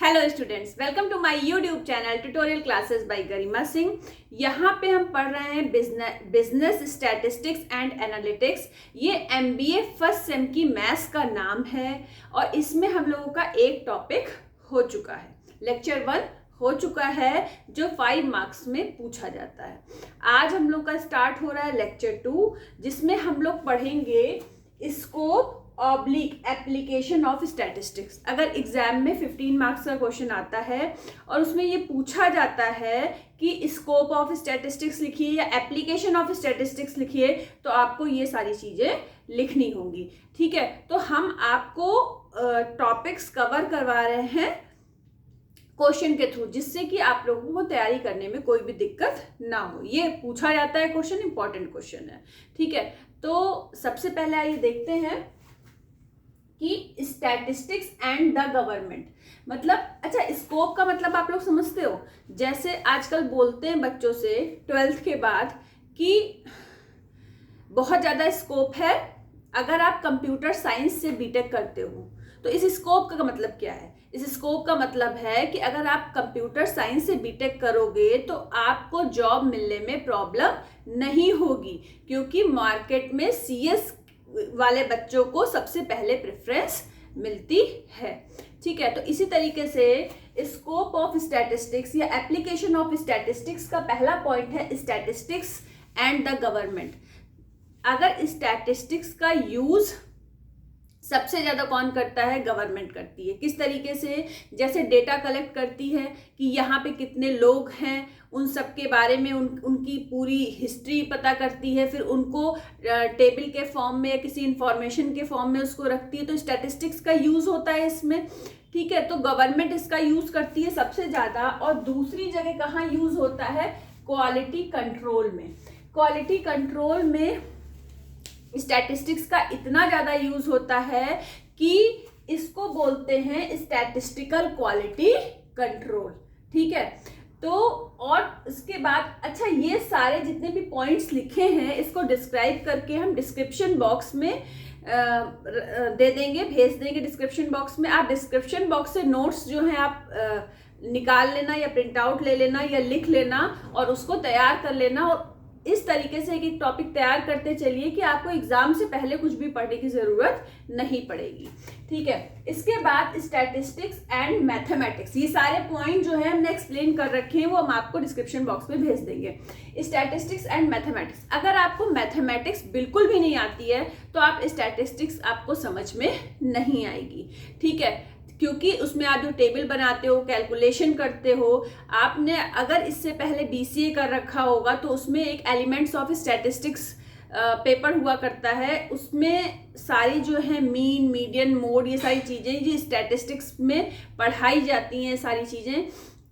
Hello students, welcome to my YouTube channel tutorial classes by Garima Singh. यहाँ पे हम पढ़ रहे हैं बिजनेस स्टैटिस्टिक्स एंड एनालिटिक्स। ये एमबीए फर्स्ट सेम की मैथ्स का नाम है और इसमें हम लोगों का एक टॉपिक हो चुका है, लेक्चर 1 हो चुका है जो 5 मार्क्स में पूछा जाता है। आज हम लोग का स्टार्ट हो रहा है लेक्चर 2, जिसमें हम लोग पढ़ेंगे scope oblique application of statistics. अगर एग्जाम में 15 मार्क्स का क्वेश्चन आता है और उसमें ये पूछा जाता है कि स्कोप ऑफ स्टैटिस्टिक्स लिखिए या एप्लीकेशन ऑफ स्टैटिस्टिक्स लिखिए, तो आपको ये सारी चीज़ें लिखनी होंगी। ठीक है, तो हम आपको टॉपिक्स कवर करवा रहे हैं क्वेश्चन के थ्रू, जिससे कि आप लोगों को तैयारी करने में कोई भी दिक्कत ना हो। ये पूछा जाता है क्वेश्चन, इंपॉर्टेंट क्वेश्चन है। ठीक है, तो सबसे पहले आइए देखते हैं कि स्टैटिस्टिक्स एंड द गवर्नमेंट मतलब, अच्छा स्कोप का मतलब आप लोग समझते हो। जैसे आजकल बोलते हैं बच्चों से 12th के बाद कि बहुत ज़्यादा स्कोप है अगर आप कंप्यूटर साइंस से बीटेक करते हो। तो इस स्कोप का मतलब क्या है? इस स्कोप का मतलब है कि अगर आप कंप्यूटर साइंस से बीटेक करोगे तो आपको जॉब मिलने में प्रॉब्लम नहीं होगी, क्योंकि मार्केट में सीएस वाले बच्चों को सबसे पहले प्रेफरेंस मिलती है। ठीक है, तो इसी तरीके से स्कोप ऑफ स्टैटिस्टिक्स या एप्लीकेशन ऑफ स्टैटिस्टिक्स का पहला पॉइंट है स्टैटिस्टिक्स एंड द गवर्नमेंट। अगर स्टैटिस्टिक्स का यूज सबसे ज़्यादा कौन करता है? गवर्नमेंट करती है। किस तरीके से? जैसे डेटा कलेक्ट करती है कि यहाँ पे कितने लोग हैं, उन सब के बारे में उनकी पूरी हिस्ट्री पता करती है, फिर उनको टेबल के फॉर्म में या किसी इंफॉर्मेशन के फॉर्म में उसको रखती है। तो स्टैटिस्टिक्स का यूज़ होता है इसमें। ठीक है, तो गवर्नमेंट इसका यूज़ करती है सबसे ज़्यादा। और दूसरी जगह कहाँ यूज़ होता है? क्वालिटी कंट्रोल में। क्वालिटी कंट्रोल में स्टैटिस्टिक्स का इतना ज़्यादा यूज होता है कि इसको बोलते हैं स्टैटिस्टिकल क्वालिटी कंट्रोल। ठीक है, तो और इसके बाद अच्छा, ये सारे जितने भी पॉइंट्स लिखे हैं इसको डिस्क्राइब करके हम डिस्क्रिप्शन बॉक्स में दे देंगे, भेज देंगे डिस्क्रिप्शन बॉक्स में। आप डिस्क्रिप्शन बॉक्स से नोट्स जो हैं आप निकाल लेना या प्रिंट आउट ले लेना या लिख लेना और उसको तैयार कर लेना। और इस तरीके से एक टॉपिक तैयार करते चलिए कि आपको एग्जाम से पहले कुछ भी पढ़ने की जरूरत नहीं पड़ेगी। ठीक है, इसके बाद स्टैटिस्टिक्स एंड मैथमेटिक्स, ये सारे पॉइंट जो है हमने एक्सप्लेन कर रखे हैं, वो हम आपको डिस्क्रिप्शन बॉक्स में भेज देंगे। स्टैटिस्टिक्स एंड मैथमेटिक्स, अगर आपको मैथमेटिक्स बिल्कुल भी नहीं आती है तो आप स्टैटिस्टिक्स आपको समझ में नहीं आएगी। ठीक है, क्योंकि उसमें आप जो टेबल बनाते हो, कैलकुलेशन करते हो, आपने अगर इससे पहले बीसीए कर रखा होगा तो उसमें एक एलिमेंट्स ऑफ स्टैटिस्टिक्स पेपर हुआ करता है। उसमें सारी जो है मीन, मीडियन, मोड, ये सारी चीज़ें ये स्टैटिस्टिक्स में पढ़ाई जाती हैं सारी चीज़ें।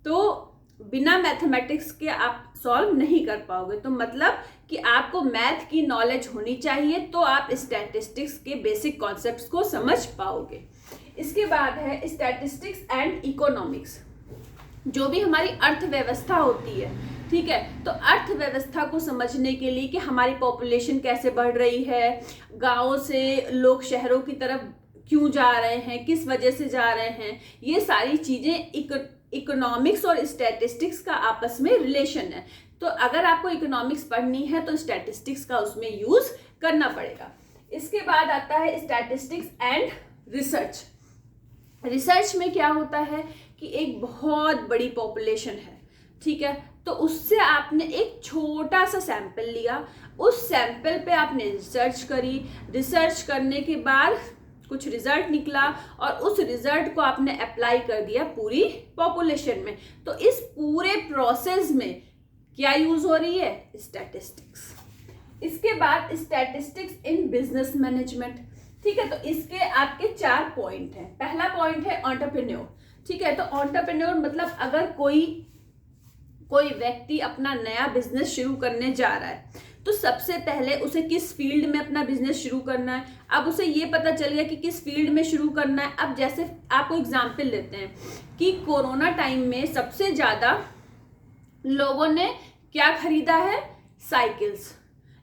तो बिना मैथमेटिक्स के आप सॉल्व नहीं कर पाओगे। तो मतलब कि आपको मैथ की नॉलेज होनी चाहिए तो आप स्टैटिस्टिक्स के बेसिक कॉन्सेप्ट्स को समझ पाओगे। इसके बाद है स्टैटिस्टिक्स एंड इकोनॉमिक्स, जो भी हमारी अर्थव्यवस्था होती है। ठीक है, तो अर्थव्यवस्था को समझने के लिए कि हमारी पॉपुलेशन कैसे बढ़ रही है, गाँवों से लोग शहरों की तरफ क्यों जा रहे हैं, किस वजह से जा रहे हैं, ये सारी चीज़ें इकोनॉमिक्स और स्टैटिस्टिक्स का आपस में रिलेशन है। तो अगर आपको इकोनॉमिक्स पढ़नी है तो स्टैटिस्टिक्स का उसमें यूज करना पड़ेगा। इसके बाद आता है स्टैटिस्टिक्स एंड रिसर्च। रिसर्च में क्या होता है कि एक बहुत बड़ी पॉपुलेशन है। ठीक है, तो उससे आपने एक छोटा सा सैंपल लिया, उस सैंपल पे आपने रिसर्च करी, रिसर्च करने के बाद कुछ रिजल्ट निकला और उस रिजल्ट को आपने अप्लाई कर दिया पूरी पॉपुलेशन में। तो इस पूरे प्रोसेस में क्या यूज हो रही है? स्टैटिस्टिक्स। इसके बाद स्टैटिस्टिक्स इन बिजनेस मैनेजमेंट। ठीक है, तो इसके आपके 4 पॉइंट हैं। पहला पॉइंट है एंटरप्रेन्योर। ठीक है, तो एंटरप्रेन्योर मतलब अगर कोई व्यक्ति अपना नया बिजनेस शुरू करने जा रहा है तो सबसे पहले उसे किस फील्ड में अपना बिजनेस शुरू करना है। अब उसे ये पता चल गया कि किस फील्ड में शुरू करना है। अब जैसे आपको एग्जाम्पल लेते हैं कि कोरोना टाइम में सबसे ज़्यादा लोगों ने क्या खरीदा है? साइकिल्स।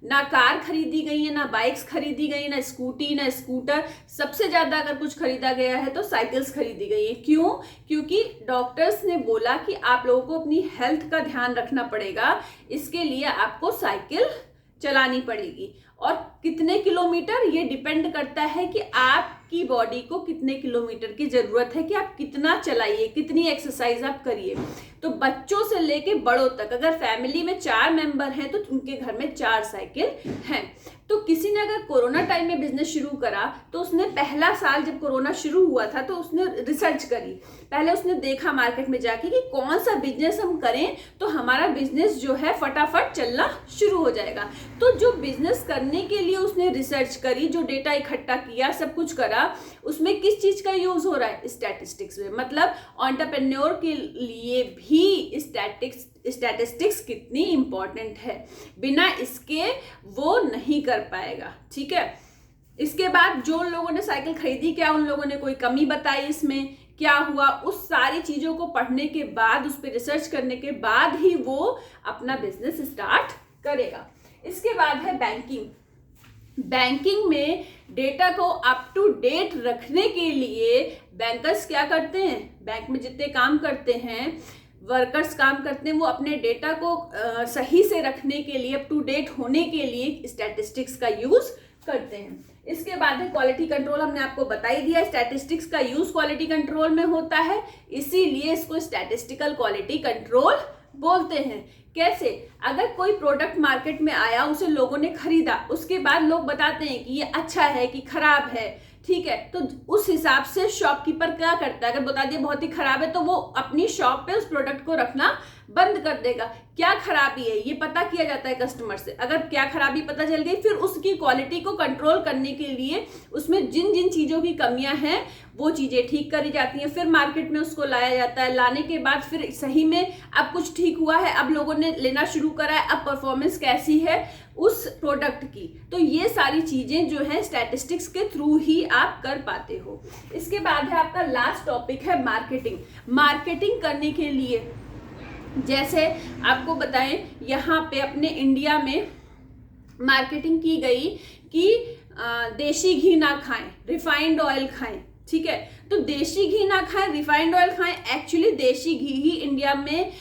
ना कार खरीदी गई है, ना बाइक्स खरीदी गई, ना स्कूटी, ना स्कूटर। सबसे ज्यादा अगर कुछ खरीदा गया है तो साइकिल्स खरीदी गई है। क्यों? क्योंकि डॉक्टर्स ने बोला कि आप लोगों को अपनी हेल्थ का ध्यान रखना पड़ेगा, इसके लिए आपको साइकिल चलानी पड़ेगी। और कितने किलोमीटर, ये डिपेंड करता है कि आपकी बॉडी को कितने किलोमीटर की जरूरत है, कि आप कितना चलाइए, कितनी एक्सरसाइज आप करिए। तो बच्चों से लेके बड़ों तक, अगर फैमिली में 4 मेंबर हैं तो उनके घर में 4 साइकिल हैं। तो किसी ने अगर कोरोना टाइम में बिजनेस शुरू करा तो उसने पहला साल जब कोरोना शुरू हुआ था तो उसने रिसर्च करी। पहले उसने देखा मार्केट में जाके कि कौन सा बिजनेस हम करें तो हमारा बिजनेस जो है फटाफट चलना शुरू हो जाएगा। तो जो बिजनेस करने के लिए उसने रिसर्च करी, जो डेटा इकट्ठा किया, सब कुछ करा, उसमें किस चीज का यूज हो रहा है? स्टैटिस्टिक्स में। मतलब एंटरप्रेन्योर के लिए भी स्टैटिस्टिक्स कितनी इंपॉर्टेंट है, बिना इसके वो नहीं कर पाएगा। ठीक है। इसके बाद जो लोगों ने साइकिल खरीदी, क्या उन लोगों ने कोई कमी बताई, इसमें क्या हुआ, उस सारी चीजों को पढ़ने के बाद, उस पर रिसर्च करने के बाद ही वो अपना बिजनेस स्टार्ट करेगा। इसके बाद है बैंकिंग। बैंकिंग में डेटा को अप टू डेट रखने के लिए बैंकर्स क्या करते हैं? बैंक में जितने काम करते हैं, वर्कर्स काम करते हैं, वो अपने डेटा को सही से रखने के लिए, अप टू डेट होने के लिए स्टैटिस्टिक्स का यूज करते हैं। इसके बाद है क्वालिटी कंट्रोल। हमने आपको बता ही दिया, स्टैटिस्टिक्स का यूज क्वालिटी कंट्रोल में होता है, इसीलिए इसको स्टैटिस्टिकल क्वालिटी कंट्रोल बोलते हैं। कैसे? अगर कोई प्रोडक्ट मार्केट में आया, उसे लोगों ने खरीदा, उसके बाद लोग बताते हैं कि ये अच्छा है कि खराब है, ठीक है, तो उस हिसाब से शॉपकीपर क्या करता है? अगर बता दिया बहुत ही खराब है तो वो अपनी शॉप पे उस प्रोडक्ट को रखना बंद कर देगा। क्या खराबी है ये पता किया जाता है कस्टमर से। अगर क्या खराबी पता चल गई, फिर उसकी क्वालिटी को कंट्रोल करने के लिए उसमें जिन जिन चीज़ों की कमियां हैं वो चीज़ें ठीक करी जाती हैं, फिर मार्केट में उसको लाया जाता है। लाने के बाद फिर सही में अब कुछ ठीक हुआ है, अब लोगों ने लेना शुरू करा है, अब परफॉर्मेंस कैसी है उस प्रोडक्ट की। तो ये सारी चीज़ें जो है स्टैटिस्टिक्स के थ्रू ही आप कर पाते हो। इसके बाद है आपका लास्ट टॉपिक है मार्केटिंग। मार्केटिंग करने के लिए जैसे आपको बताएं, यहाँ पे अपने इंडिया में मार्केटिंग की गई कि देशी घी ना खाएं, रिफाइंड ऑयल खाएं। ठीक है, तो देशी घी ना खाएं, रिफाइंड ऑयल खाएं। एक्चुअली देशी घी ही इंडिया में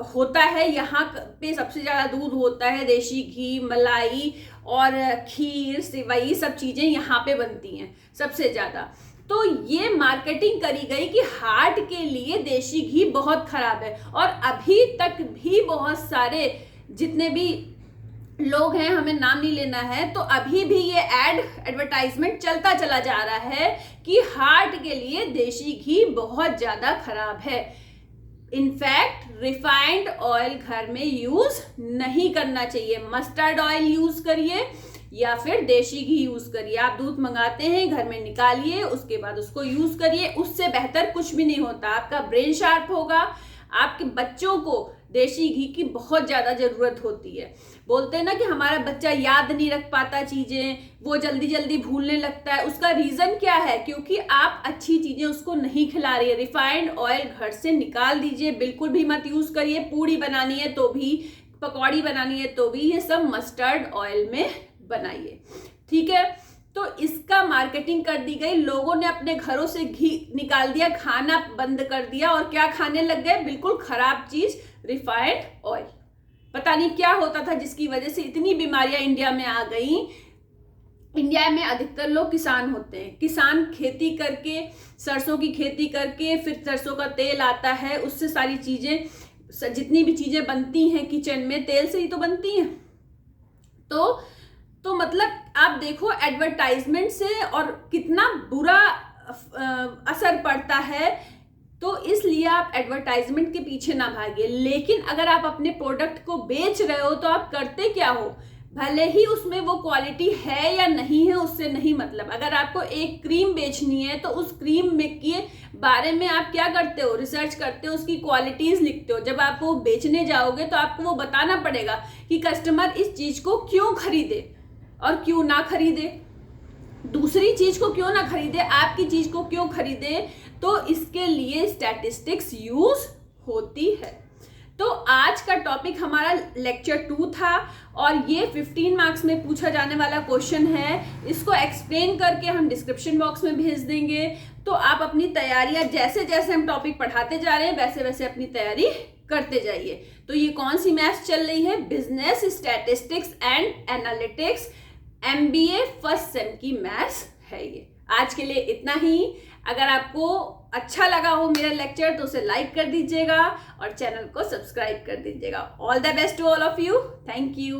होता है, यहाँ पे सबसे ज़्यादा दूध होता है, देशी घी, मलाई और खीर, सेवई, सब चीज़ें यहाँ पे बनती हैं सबसे ज़्यादा। तो ये मार्केटिंग करी गई कि हार्ट के लिए देशी घी बहुत खराब है, और अभी तक भी बहुत सारे जितने भी लोग हैं, हमें नाम नहीं लेना है, तो अभी भी ये एडवर्टाइजमेंट चलता चला जा रहा है कि हार्ट के लिए देशी घी बहुत ज़्यादा खराब है। इनफैक्ट रिफाइंड ऑयल घर में यूज नहीं करना चाहिए। मस्टर्ड ऑयल यूज करिए या फिर देशी घी यूज करिए। आप दूध मंगाते हैं, घर में निकालिए, उसके बाद उसको यूज करिए, उससे बेहतर कुछ भी नहीं होता। आपका ब्रेन शार्प होगा। आपके बच्चों को देशी घी की बहुत ज़्यादा ज़रूरत होती है। बोलते हैं ना कि हमारा बच्चा याद नहीं रख पाता चीज़ें, वो जल्दी जल्दी भूलने लगता है। उसका रीज़न क्या है? क्योंकि आप अच्छी चीज़ें उसको नहीं खिला रही है। रिफाइंड ऑयल घर से निकाल दीजिए, बिल्कुल भी मत यूज़ करिए। पूड़ी बनानी है तो भी, पकौड़ी बनानी है तो भी, ये सब मस्टर्ड ऑयल में बनाइए। ठीक है, तो इसका मार्केटिंग कर दी गई। लोगों ने अपने घरों से घी निकाल दिया, खाना बंद कर दिया, और क्या खाने लग गए? बिल्कुल खराब चीज, रिफाइंड ऑयल। पता नहीं क्या होता था जिसकी वजह से इतनी बीमारियां इंडिया में आ गई। इंडिया में अधिकतर लोग किसान होते हैं। किसान खेती करके, सरसों की खेती करके, फिर सरसों का तेल आता है, उससे सारी चीजें, जितनी भी चीजें बनती हैं किचन में, तेल से ही तो बनती हैं। तो मतलब आप देखो एडवर्टाइजमेंट से और कितना बुरा असर पड़ता है। तो इसलिए आप एडवर्टाइजमेंट के पीछे ना भागिए। लेकिन अगर आप अपने प्रोडक्ट को बेच रहे हो तो आप करते क्या हो? भले ही उसमें वो क्वालिटी है या नहीं है, उससे नहीं मतलब। अगर आपको एक क्रीम बेचनी है तो उस क्रीम में के बारे में आप क्या करते हो? रिसर्च करते हो, उसकी क्वालिटीज लिखते हो। जब आप वो बेचने जाओगे तो आपको वो बताना पड़ेगा कि कस्टमर इस चीज को क्यों खरीदे और क्यों ना खरीदे, दूसरी चीज को क्यों ना खरीदे, आपकी चीज को क्यों खरीदे। तो इसके लिए स्टैटिस्टिक्स यूज होती है। तो आज का टॉपिक हमारा लेक्चर 2 था और ये 15 मार्क्स में पूछा जाने वाला क्वेश्चन है। इसको एक्सप्लेन करके हम डिस्क्रिप्शन बॉक्स में भेज देंगे। तो आप अपनी तैयारियां जैसे जैसे हम टॉपिक पढ़ाते जा रहे हैं वैसे वैसे अपनी तैयारी करते जाइए। तो ये कौन सी मैथ्स चल रही है? Business statistics and analytics MBA first sem की मैथ्स है ये। आज के लिए इतना ही। अगर आपको अच्छा लगा हो मेरा लेक्चर तो उसे लाइक कर दीजिएगा और चैनल को सब्सक्राइब कर दीजिएगा। All the best to all of you. Thank you.